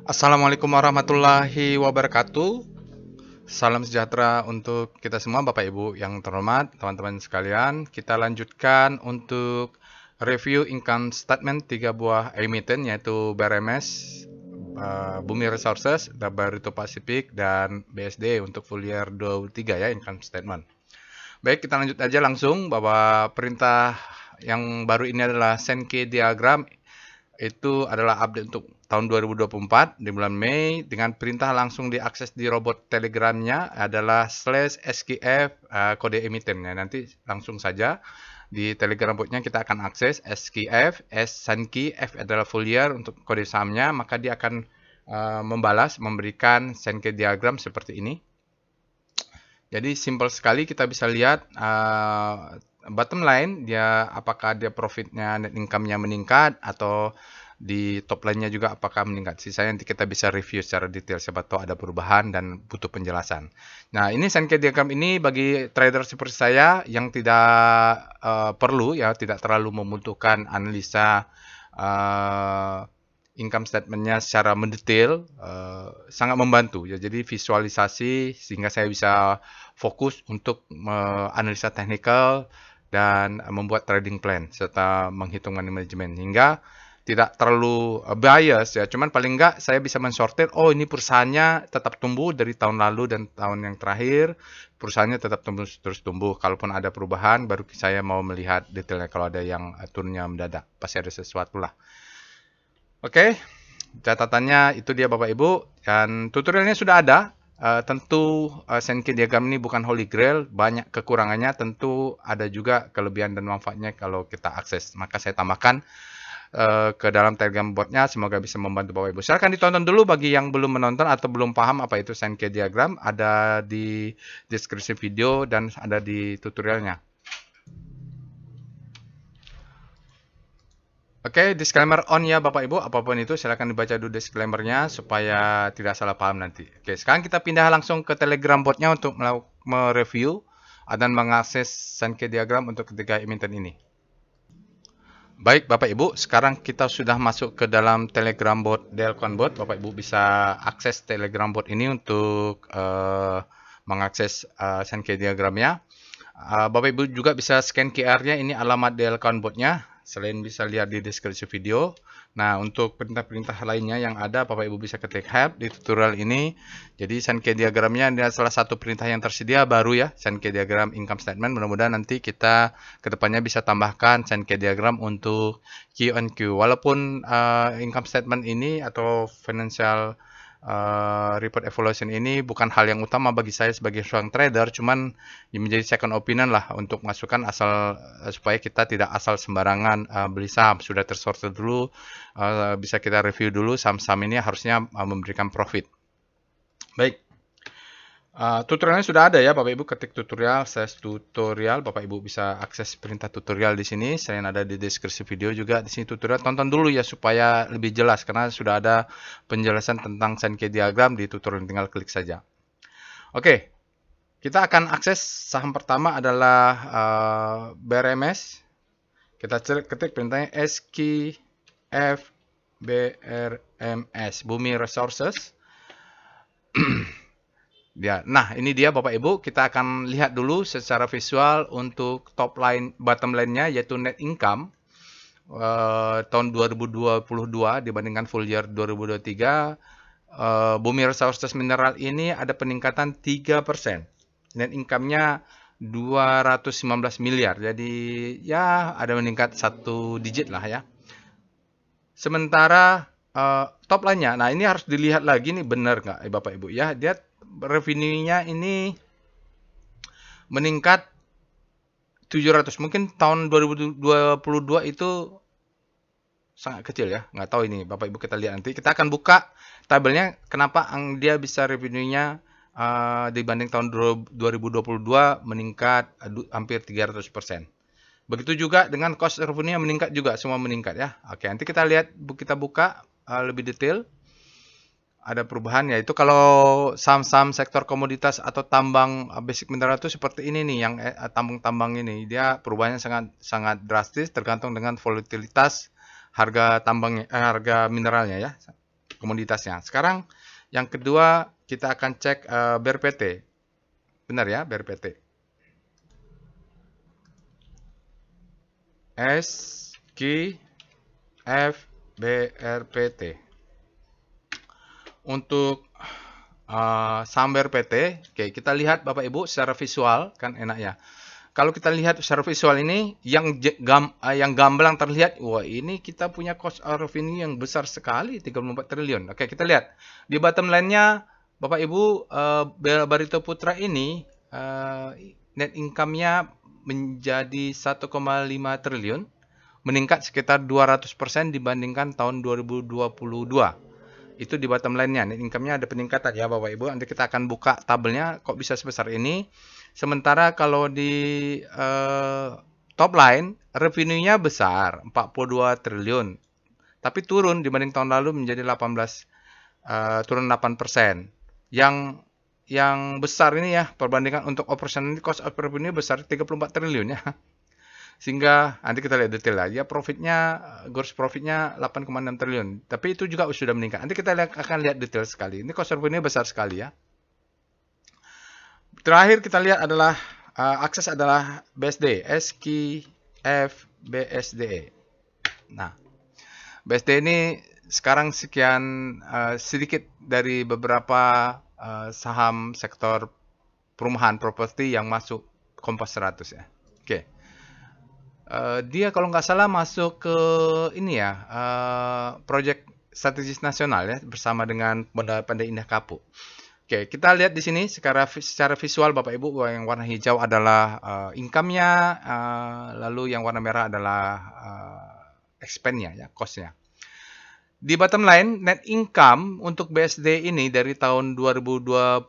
Assalamualaikum warahmatullahi wabarakatuh. Salam sejahtera untuk kita semua, Bapak Ibu yang terhormat, teman-teman sekalian. Kita lanjutkan untuk review income statement 3 buah emiten, yaitu BRMS, Bumi Resources, Barito Pacific, dan BSD untuk full year 23 ya, income statement. Baik, kita lanjut aja langsung bahwa perintah yang baru ini adalah Sankey diagram. Itu adalah update untuk tahun 2024 di bulan Mei dengan perintah langsung diakses di robot Telegramnya adalah /skf kode emitennya. Nanti langsung saja di Telegram botnya kita akan akses skf, Sankey, F adalah full year untuk kode sahamnya, maka dia akan memberikan Sankey diagram seperti ini. Jadi simple sekali, kita bisa lihat bottom line dia apakah dia profitnya, net income-nya meningkat, atau di top line-nya juga apakah meningkat. Sisanya nanti kita bisa review secara detail, siapa tahu ada perubahan dan butuh penjelasan. Nah, ini Sankey diagram ini bagi trader seperti saya yang tidak perlu ya, tidak terlalu membutuhkan analisa income statement-nya secara mendetail, sangat membantu ya. Jadi visualisasi sehingga saya bisa fokus untuk analisa teknikal dan membuat trading plan serta menghitung money management hingga tidak terlalu bias ya. Cuman paling enggak saya bisa mensortir, oh ini perusahaannya tetap tumbuh dari tahun lalu dan tahun yang terakhir, perusahaannya tetap tumbuh terus tumbuh. Kalaupun ada perubahan baru saya mau melihat detailnya, kalau ada yang turunnya mendadak, pasti ada sesuatu lah. Oke, catatannya itu dia Bapak Ibu, dan tutorialnya sudah ada. Tentu Sankey diagram ini bukan holy grail, banyak kekurangannya, tentu ada juga kelebihan dan manfaatnya kalau kita akses. Maka saya tambahkan ke dalam Telegram botnya, semoga bisa membantu Bapak Ibu. Silahkan ditonton dulu bagi yang belum menonton atau belum paham apa itu Sankey diagram, ada di deskripsi video dan ada di tutorialnya. Oke, disclaimer on ya Bapak Ibu, apapun itu silakan dibaca dulu disclaimernya supaya tidak salah paham nanti. Oke, sekarang kita pindah langsung ke Telegram botnya untuk mereview dan mengakses Sankey diagram untuk ketiga emiten ini. Baik Bapak Ibu, sekarang kita sudah masuk ke dalam Telegram bot Delcon bot. Bapak Ibu bisa akses Telegram bot ini untuk mengakses Sankey diagramnya. Bapak Ibu juga bisa scan QR-nya, ini alamat Delcon botnya. Selain bisa lihat di deskripsi video. Nah, untuk perintah-perintah lainnya yang ada, Bapak Ibu bisa ketik help di tutorial ini. Jadi, Sankey diagramnya adalah salah satu perintah yang tersedia baru ya, Sankey diagram income statement. Mudah-mudahan nanti kita kedepannya bisa tambahkan Sankey diagram untuk Q&Q. Walaupun income statement ini atau financial report evaluation ini bukan hal yang utama bagi saya sebagai seorang trader, cuman menjadi second opinion lah untuk masukan asal supaya kita tidak asal sembarangan beli saham. Sudah tersortir dulu, bisa kita review dulu saham-saham ini harusnya memberikan profit. Baik. Tutorialnya sudah ada ya Bapak Ibu, ketik tutorial, tutorial, Bapak Ibu bisa akses perintah tutorial di sini. Selain ada di deskripsi video juga di sini tutorial, tonton dulu ya supaya lebih jelas karena sudah ada penjelasan tentang Sankey diagram di tutorial, tinggal klik saja. Oke, kita akan akses saham pertama adalah BRMS. Kita ketik perintahnya SKF BRMS, Bumi Resources. Ya, nah ini dia Bapak Ibu, kita akan lihat dulu secara visual untuk top line, bottom line-nya yaitu net income tahun 2022 dibandingkan full year 2023. Bumi Resources Mineral ini ada peningkatan 3%. Net income-nya 219 miliar. Jadi ya ada meningkat 1 digit lah ya. Sementara top line-nya, nah ini harus dilihat lagi nih, benar nggak Bapak Ibu ya, dia revenue-nya ini meningkat 700. Mungkin tahun 2022 itu sangat kecil ya, nggak tahu ini Bapak Ibu, kita lihat nanti. Kita akan buka tabelnya kenapa dia bisa revenue-nya dibanding tahun 2022 meningkat hampir 300%. Begitu juga dengan cost revenue-nya meningkat juga, semua meningkat ya. Oke, nanti kita lihat, kita buka lebih detail. Ada perubahan, yaitu kalau saham-saham sektor komoditas atau tambang basic mineral itu seperti ini nih, yang tambang-tambang ini dia perubahannya sangat sangat drastis tergantung dengan volatilitas harga tambang, harga mineralnya ya. komoditasnya. Sekarang yang kedua kita akan cek BRPT. Benar ya, BRPT. SKF-BRPT. Untuk saham BRPT, oke, kita lihat Bapak Ibu secara visual, kan enak ya. Kalau kita lihat secara visual ini, yang gamblang terlihat, wah ini kita punya cost of revenue yang besar sekali, 34 triliun. Oke, kita lihat. Di bottom line-nya, Bapak Ibu, Barito Putra ini, net income-nya menjadi 1,5 triliun, meningkat sekitar 200% dibandingkan tahun 2022. Itu di bottom line-nya, net income-nya ada peningkatan ya Bapak Ibu. Nanti kita akan buka tabelnya, kok bisa sebesar ini. Sementara kalau di top line, revenue-nya besar, 42 triliun. Tapi turun dibanding tahun lalu menjadi 18, turun 8%. Yang besar ini ya, perbandingan untuk operational cost of revenue besar 34 triliun ya. Sehingga nanti kita lihat detail lah. Ya profitnya, gross profitnya 8,6 triliun. Tapi itu juga sudah meningkat. Nanti kita akan lihat detail sekali. Ini cost of revenue besar sekali ya. Terakhir kita lihat adalah akses adalah BSD, SKF BSD. Nah, BSD ini sekarang sekian sedikit dari beberapa saham sektor perumahan properti yang masuk Kompas 100 ya. Oke. Dia kalau nggak salah masuk ke ini ya, proyek strategis nasional ya bersama dengan Pandai Indah Kapuk. Oke, kita lihat di sini secara visual Bapak Ibu, bahwa yang warna hijau adalah income-nya, lalu yang warna merah adalah expense-nya ya, cost-nya. Di bottom line, net income untuk BSD ini dari tahun 2022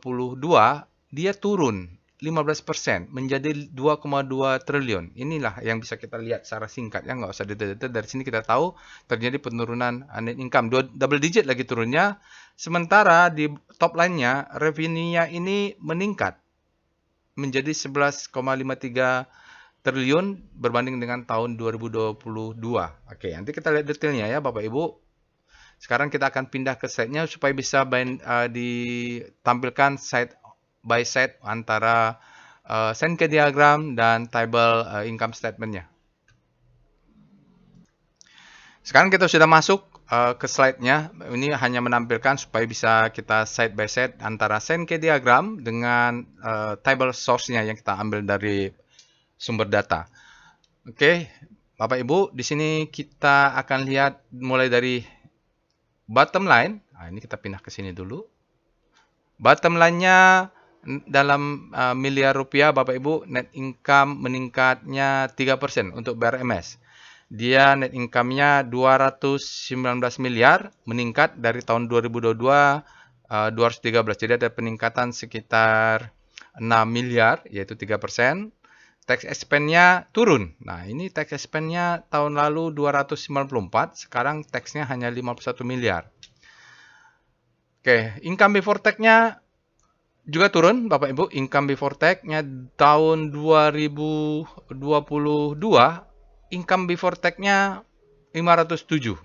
dia turun 15% menjadi 2,2 triliun. Inilah yang bisa kita lihat secara singkat ya, nggak usah detail-detail. Dari sini kita tahu terjadi penurunan net income, double digit lagi turunnya. Sementara di top line-nya, revenue-nya ini meningkat menjadi 11,53 triliun berbanding dengan tahun 2022. Oke, nanti kita lihat detailnya ya Bapak Ibu. Sekarang kita akan pindah ke slide-nya supaya bisa ditampilkan side by side antara Sankey diagram dan table income statement-nya. Sekarang kita sudah masuk ke slide-nya. Ini hanya menampilkan supaya bisa kita side by side antara Sankey diagram dengan table source-nya yang kita ambil dari sumber data. Oke, Bapak Ibu, di sini kita akan lihat mulai dari bottom line. Nah, ini kita pindah ke sini dulu. Bottom line-nya dalam miliar rupiah, Bapak Ibu, net income meningkatnya 3% untuk BRMS. Dia net income-nya 219 miliar, meningkat dari tahun 2022 213. Jadi ada peningkatan sekitar 6 miliar, yaitu 3%. Tax expense-nya turun. Nah, ini tax expense-nya tahun lalu 294, sekarang tax-nya hanya 51 miliar. Oke, income before tax-nya juga turun, Bapak Ibu. Income before tax-nya tahun 2022, income before tax-nya 507.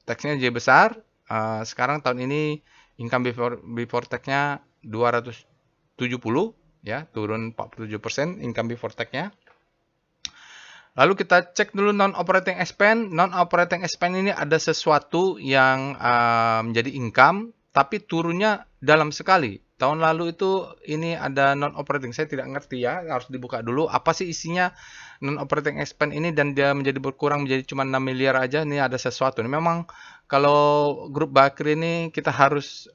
Tax-nya jadi besar. Sekarang tahun ini income before tax-nya 270, ya, turun 47% income before tax-nya. Lalu kita cek dulu non-operating expense. Non-operating expense ini ada sesuatu yang menjadi income, tapi turunnya dalam sekali. Tahun lalu itu ini ada non-operating, saya tidak ngerti ya, harus dibuka dulu. Apa sih isinya non-operating expense ini dan dia menjadi berkurang menjadi cuma 6 miliar aja, ini ada sesuatu. Memang kalau grup Bakri ini kita harus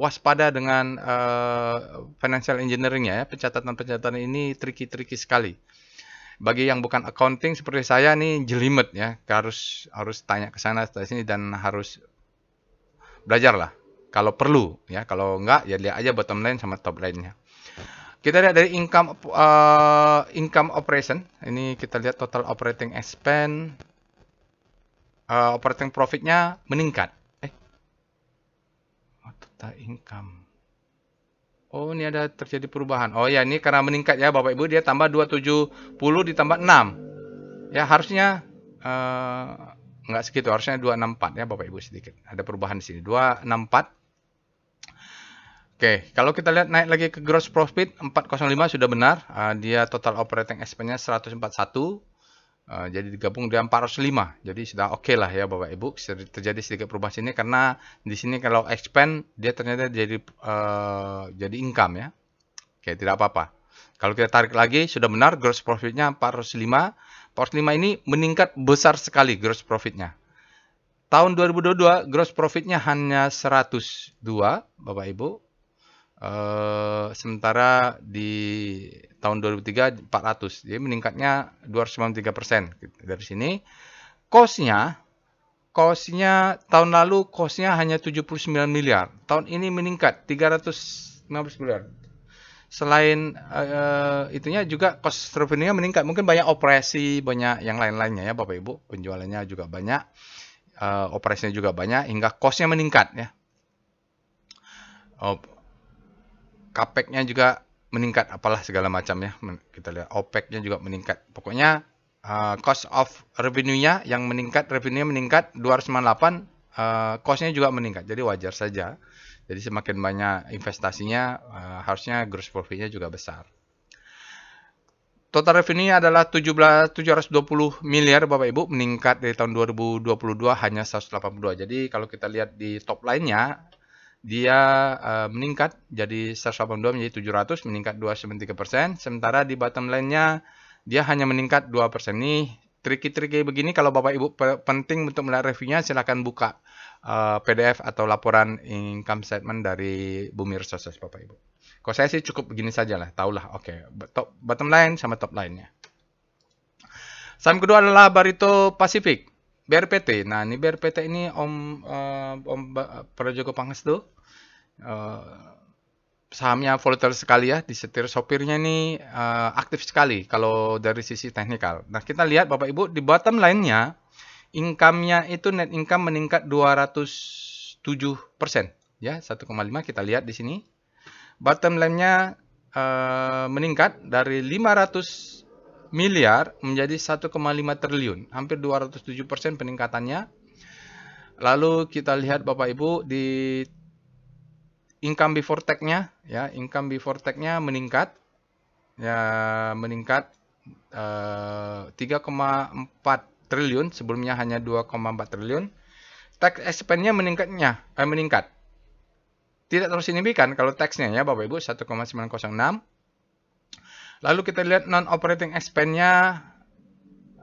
waspada dengan financial engineering-nya ya. Pencatatan-pencatatan ini tricky sekali. Bagi yang bukan accounting seperti saya nih jelimet ya, harus tanya ke sana ke sini dan harus belajar lah. Kalau perlu ya, kalau enggak ya lihat aja bottom line sama top line-nya. Kita lihat dari income operation. Ini kita lihat total operating expense, operating profit-nya meningkat. Total income. Oh, ini ada terjadi perubahan. Oh ya, ini karena meningkat ya Bapak Ibu, dia tambah 270 ditambah 6. Ya, harusnya Nggak segitu, harusnya 264 ya Bapak Ibu sedikit. Ada perubahan di sini. 264. Oke, kalau kita lihat naik lagi ke gross profit 405 sudah benar. Dia total operating expense-nya 141. Jadi digabung dia 405. Jadi sudah oke lah ya Bapak Ibu. Terjadi sedikit perubahan sini karena di sini kalau expand dia ternyata jadi income ya. Oke, tidak apa-apa. Kalau kita tarik lagi sudah benar gross profit-nya 405. 405 ini meningkat besar sekali gross profit-nya. Tahun 2022 gross profit-nya hanya 102 Bapak Ibu. Sementara di tahun 2003 400, jadi meningkatnya 293% dari sini. Cost-nya tahun lalu cost-nya hanya 79 miliar. Tahun ini meningkat 315 miliar. Selain itunya juga cost revenue-nya meningkat. Mungkin banyak operasi, banyak yang lain-lainnya ya Bapak Ibu. Penjualannya juga banyak, operasinya juga banyak, hingga cost-nya meningkat ya. Capex-nya juga meningkat, apalah segala macam ya. Kita lihat OPEX-nya juga meningkat. Pokoknya cost of revenue-nya yang meningkat, revenue-nya meningkat 298, cost-nya juga meningkat. Jadi wajar saja. Jadi semakin banyak investasinya, harusnya gross profit-nya juga besar. Total revenue-nya adalah 720 miliar Bapak Ibu, meningkat dari tahun 2022 hanya 182. Jadi kalau kita lihat di top line-nya, dia meningkat jadi 182 menjadi 700, meningkat 293%. Sementara di bottom line-nya dia hanya meningkat 2%. Nih tricky-tricky begini kalau Bapak Ibu penting untuk melihat reviewnya, silahkan buka PDF atau laporan income statement dari Bumi Resources Bapak Ibu. Kalau saya sih cukup begini saja lah, tahulah. Oke, bottom line sama top line-nya. Saham kedua adalah Barito Pacific. BRPT. Nah, ini BRPT ini Om Prajogo Pangestu. Sahamnya volatile sekali ya, disetir sopirnya ini aktif sekali kalau dari sisi teknikal. Nah, kita lihat Bapak Ibu di bottom line-nya, income-nya itu net income meningkat 207%. Ya, 1,5 kita lihat di sini. Bottom line-nya meningkat dari 500 miliar menjadi 1,5 triliun, hampir 207% peningkatannya. Lalu kita lihat Bapak Ibu di income before tax-nya, ya, income before tax-nya meningkat, ya, meningkat 3,4 triliun, sebelumnya hanya 2,4 triliun. Tax expense-nya meningkat. Tidak terlalu signifikan kalau tax-nya ya Bapak Ibu, 1,906. Lalu kita lihat non-operating expense-nya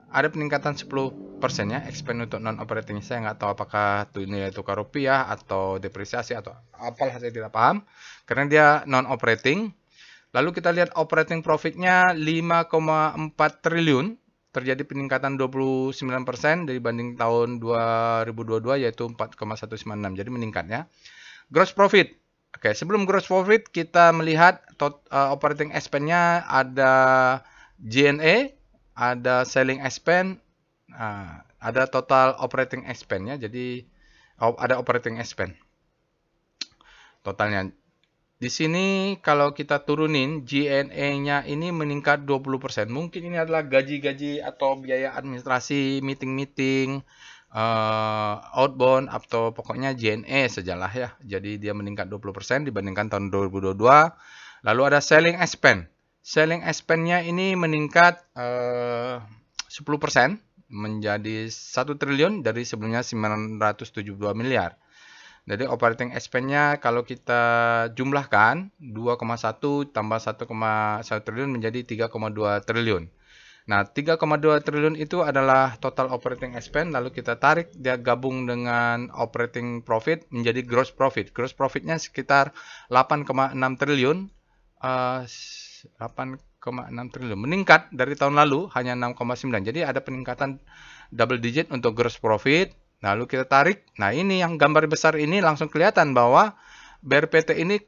ada peningkatan 10% ya, expense untuk non-operating. Saya nggak tahu apakah itu nilai tukar rupiah atau depresiasi atau apalah, saya tidak paham. Karena dia non-operating. Lalu kita lihat operating profit-nya 5,4 triliun. Terjadi peningkatan 29% dibanding tahun 2022 yaitu 4,196. Jadi meningkat ya. Gross profit. Oke, sebelum gross profit kita melihat operating expense-nya ada G&A, ada selling expense, ada total operating expense ya. Jadi ada operating expense totalnya. Di sini kalau kita turunin G&A-nya ini meningkat 20%. Mungkin ini adalah gaji-gaji atau biaya administrasi, meeting-meeting, outbound atau pokoknya G&A sajalah ya. Jadi dia meningkat 20% dibandingkan tahun 2022. Lalu ada selling expense. Selling expense-nya ini meningkat 10% menjadi 1 triliun dari sebelumnya 972 miliar. Jadi operating expense-nya kalau kita jumlahkan 2,1 tambah 1,1 triliun menjadi 3,2 triliun. Nah, 3,2 triliun itu adalah total operating expense, lalu kita tarik, dia gabung dengan operating profit menjadi gross profit. Gross profit-nya sekitar 8,6 triliun. 8,6 triliun. Meningkat dari tahun lalu hanya 6,9. Jadi ada peningkatan double digit untuk gross profit. Lalu kita tarik. Nah, ini yang gambar besar ini langsung kelihatan bahwa BRPT ini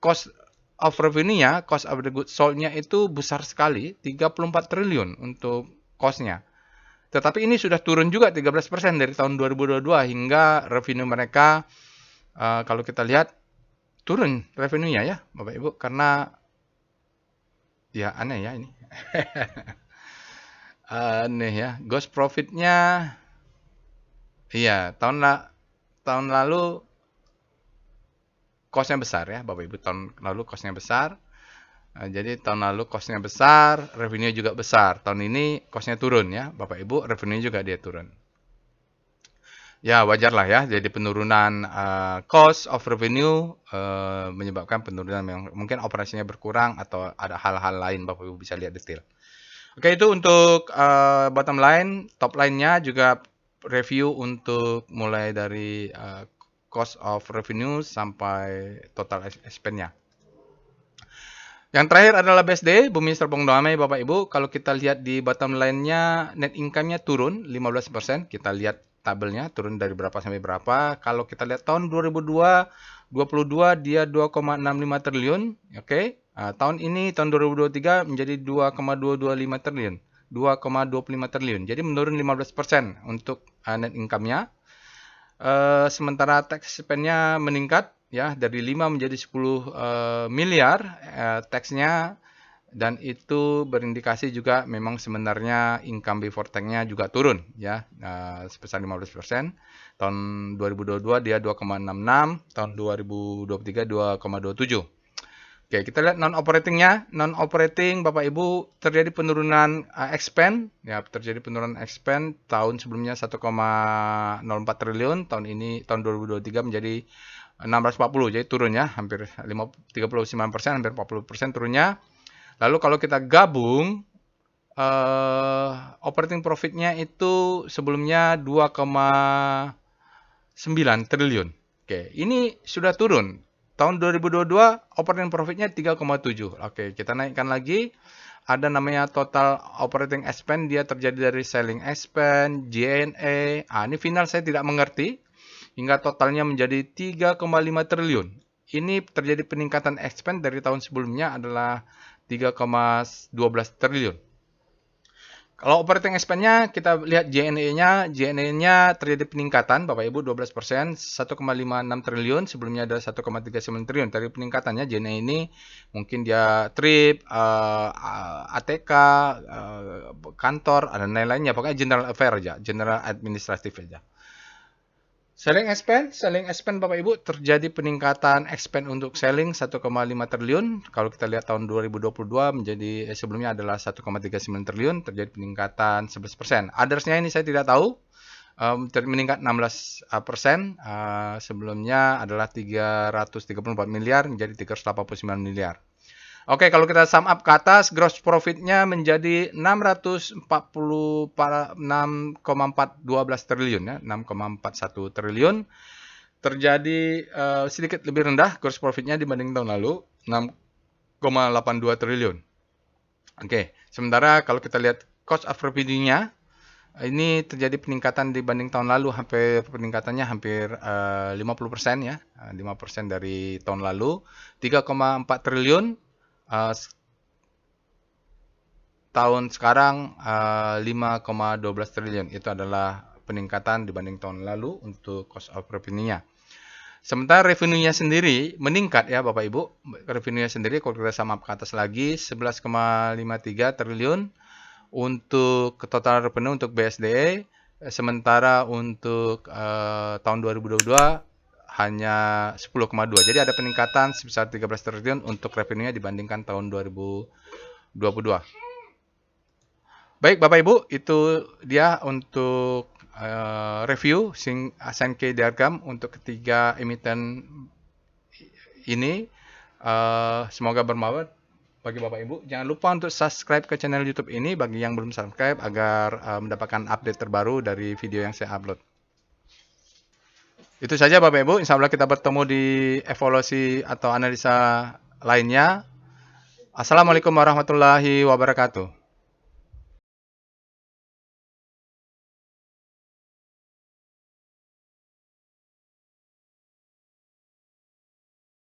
cost of revenue-nya, cost of the goods sold-nya itu besar sekali, 34 triliun untuk cost-nya. Tetapi ini sudah turun juga 13% dari tahun 2022 hingga revenue mereka, kalau kita lihat, turun revenue-nya ya Bapak Ibu, karena ya aneh ya ini. Aneh ya. Gross profit-nya Iya, tahun lalu cost-nya besar ya, Bapak Ibu. Tahun lalu cost-nya besar. Jadi tahun lalu cost-nya besar, revenue juga besar. Tahun ini cost-nya turun ya, Bapak Ibu, revenue juga dia turun. Ya, wajar lah ya. Jadi penurunan cost of revenue menyebabkan penurunan yang mungkin operasinya berkurang atau ada hal-hal lain, Bapak Ibu bisa lihat detail. Oke, itu untuk bottom line, top line-nya juga review untuk mulai dari cost of revenue sampai total expense-nya. Yang terakhir adalah BSD, Bumi Serpong Damai, Bapak Ibu. Kalau kita lihat di bottom line-nya, net income-nya turun 15%. Kita lihat tabelnya, turun dari berapa sampai berapa. Kalau kita lihat tahun 2022 dia 2,65 triliun. Oke. Tahun ini, tahun 2023 menjadi 2,225 triliun. 2,25 triliun. Jadi menurun 15% untuk net income-nya. Sementara tax spend-nya meningkat ya dari 5 menjadi 10 miliar tax-nya, dan itu berindikasi juga memang sebenarnya income before tax-nya juga turun ya sebesar 15%. Tahun 2022 dia 2,66, tahun 2023 2,27. Oke, kita lihat non-operatingnya. Non-operating, Bapak Ibu, terjadi penurunan expense. Ya, terjadi penurunan expense. Tahun sebelumnya 1,04 triliun. Tahun ini, tahun 2023 menjadi 640. Jadi turun ya, hampir 39%, hampir 40% turunnya. Lalu kalau kita gabung, operating profit-nya itu sebelumnya 2,9 triliun. Oke, ini sudah turun. Tahun 2022 operating profit-nya 3,7. Oke, kita naikkan lagi. Ada namanya total operating expense, dia terjadi dari selling expense, G&A. Ini final saya tidak mengerti. Hingga totalnya menjadi 3,5 triliun. Ini terjadi peningkatan expense dari tahun sebelumnya adalah 3,12 triliun. Kalau operating expense-nya, kita lihat G&A-nya. G&A-nya terjadi peningkatan, Bapak Ibu, 12%, 1,56 triliun. Sebelumnya ada 1,39 triliun. Dari peningkatannya, G&A ini mungkin dia trip, ATK, kantor, ada lain-lainnya. Pokoknya general affair aja, general administratif aja. Selling expense Bapak Ibu terjadi peningkatan expense untuk selling 1,5 triliun. Kalau kita lihat tahun 2022 menjadi sebelumnya adalah 1,39 triliun, terjadi peningkatan 11%. Others-nya ini saya tidak tahu. Meningkat 16%. Sebelumnya adalah 334 miliar menjadi 389 miliar. Oke, kalau kita sum up ke atas, gross profit-nya menjadi 6,412 triliun ya, 6,41 triliun. Terjadi sedikit lebih rendah gross profit-nya dibanding tahun lalu, 6,82 triliun. Oke, sementara kalau kita lihat cost of revenue-nya, ini terjadi peningkatan dibanding tahun lalu, peningkatannya hampir 50% ya, 5% dari tahun lalu, 3,4 triliun. Tahun sekarang 5,12 triliun. Itu adalah peningkatan dibanding tahun lalu untuk cost of revenue-nya. Sementara revenue-nya sendiri meningkat ya Bapak Ibu. Revenue-nya sendiri kalau kita sum up ke atas lagi 11,53 triliun untuk total revenue untuk BSDE. Sementara untuk tahun 2022 hanya 10,2. Jadi ada peningkatan sebesar 13 triliun untuk revenue-nya dibandingkan tahun 2022. Baik Bapak Ibu, itu dia untuk review Sankey diagram untuk ketiga emiten ini. Semoga bermanfaat bagi Bapak Ibu. Jangan lupa untuk subscribe ke channel YouTube ini bagi yang belum subscribe agar mendapatkan update terbaru dari video yang saya upload. Itu saja Bapak Ibu, insya Allah kita bertemu di evaluasi atau analisa lainnya. Assalamualaikum warahmatullahi wabarakatuh.